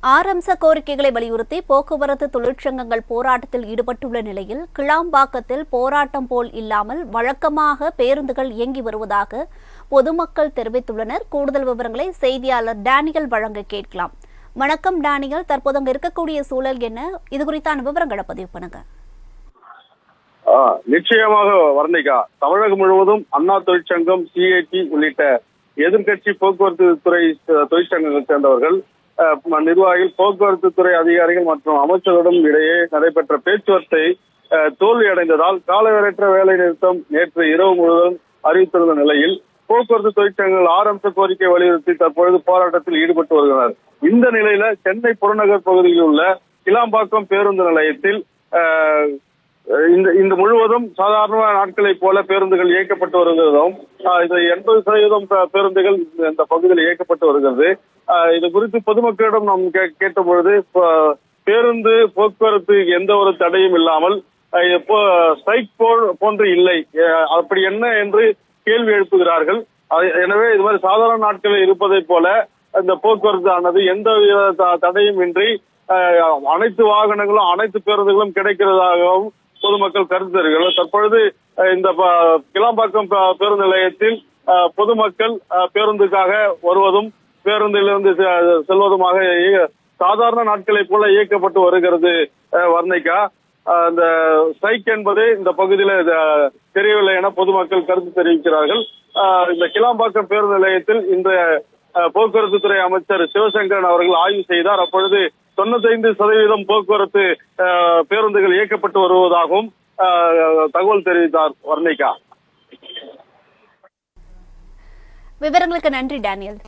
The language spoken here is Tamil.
6 அம்ச கோரிக்கைகளை வலியுறுத்தி போக்குவரத்து தொழிற்சங்கங்கள் போராட்டத்தில் ஈடுபட்டுள்ள நிலையில் கிளாம்பாக்கத்தில் போராட்டம் போல் இல்லாமல் வழக்கமாக பேருந்துகள் இயங்கி வருவதாக பொதுமக்கள் தெரிவித்துள்ளனர். கூடுதல் விவரங்களை செய்தியாளர் டேனியல் வழங்க கேட்கலாம். வணக்கம் டேனியல், தற்போது அங்கு இருக்கக்கூடிய சூழல் என்ன? இது குறித்தான விவரங்களை பதிவு பண்ணுங்க. நிச்சயமாக வர்ணிகா, தமிழகம் முழுவதும் அண்ணா தொழிற்சங்கம், சிஐடி உள்ளிட்ட எதிர்கட்சி போக்குவரத்து துறை தொழிற்சங்கங்களை சேர்ந்தவர்கள், நிர்வாகிகள், போக்குவரத்து துறை அதிகாரிகள் மற்றும் அமைச்சர்களுடன் இடையே நடைபெற்ற பேச்சுவார்த்தை தோல்வியடைந்ததால் காலவரையற்ற வேலை நிறுத்தம் நேற்று இரவு முழுவதும் அறிவித்திருந்த நிலையில் போக்குவரத்து தொழிற்சங்கங்கள் 6 அம்ச கோரிக்கை வலியுறுத்தி தற்பொழுது போராட்டத்தில் ஈடுபட்டு வருகின்றனர். இந்த நிலையில சென்னை புறநகர் பகுதியில் உள்ள கிளாம்பாக்கம் பேருந்து நிலையத்தில் இந்த முழுவதும் சாதாரண நாட்களைப் போல பேருந்துகள் இயக்கப்பட்டு வருகிறதும், இது 80% பேருந்துகள் இந்த பகுதியில் இயக்கப்பட்டு வருகிறது. இது குறித்து பொதுமக்களிடம் நாம் கேட்ட பொழுது பேருந்து போக்குவரத்து எந்த ஒரு தடையும் இல்லாமல் ஸ்ட்ரைக் போன்று இல்லை, அப்படி என்ன என்று கேள்வி எழுப்புகிறார்கள். எனவே இது மாதிரி சாதாரண நாட்களில் இருப்பதை போல இந்த போக்குவரத்து ஆனது எந்த தடையும் இன்றி அனைத்து வாகனங்களும் அனைத்து பேருந்துகளும் கிடைக்கிறதாகவும் பொதுமக்கள் கருத்து தெரிவிக்கிறார்கள். தற்பொழுது இந்த கிளாம்பாக்கம் பேருந்து நிலையத்தில் பொதுமக்கள் பேருந்துக்காக வருவதும் பேருந்திலிருந்து செல்வதுமாக சாதாரண நாட்களைப் போல இயக்கப்பட்டு வருகிறது. வர்ணிகா, இந்த ஸ்ட்ரைக் என்பது இந்த பகுதியில தெரியவில்லை என பொதுமக்கள் கருத்து தெரிவிக்கிறார்கள். இந்த கிளாம்பாக்கம் பேருந்து நிலையத்தில் இந்த போக்குவரத்து துறை அமைச்சர் சிவசங்கரன் அவர்கள் ஆய்வு செய்தார். அப்பொழுது 95% போக்குவரத்து பேருந்துகள் இயக்கப்பட்டு வருவதாகவும் தகவல் தெரிவித்தார். வர்ணிகா, விவரங்களுக்கு நன்றி டேனியல்.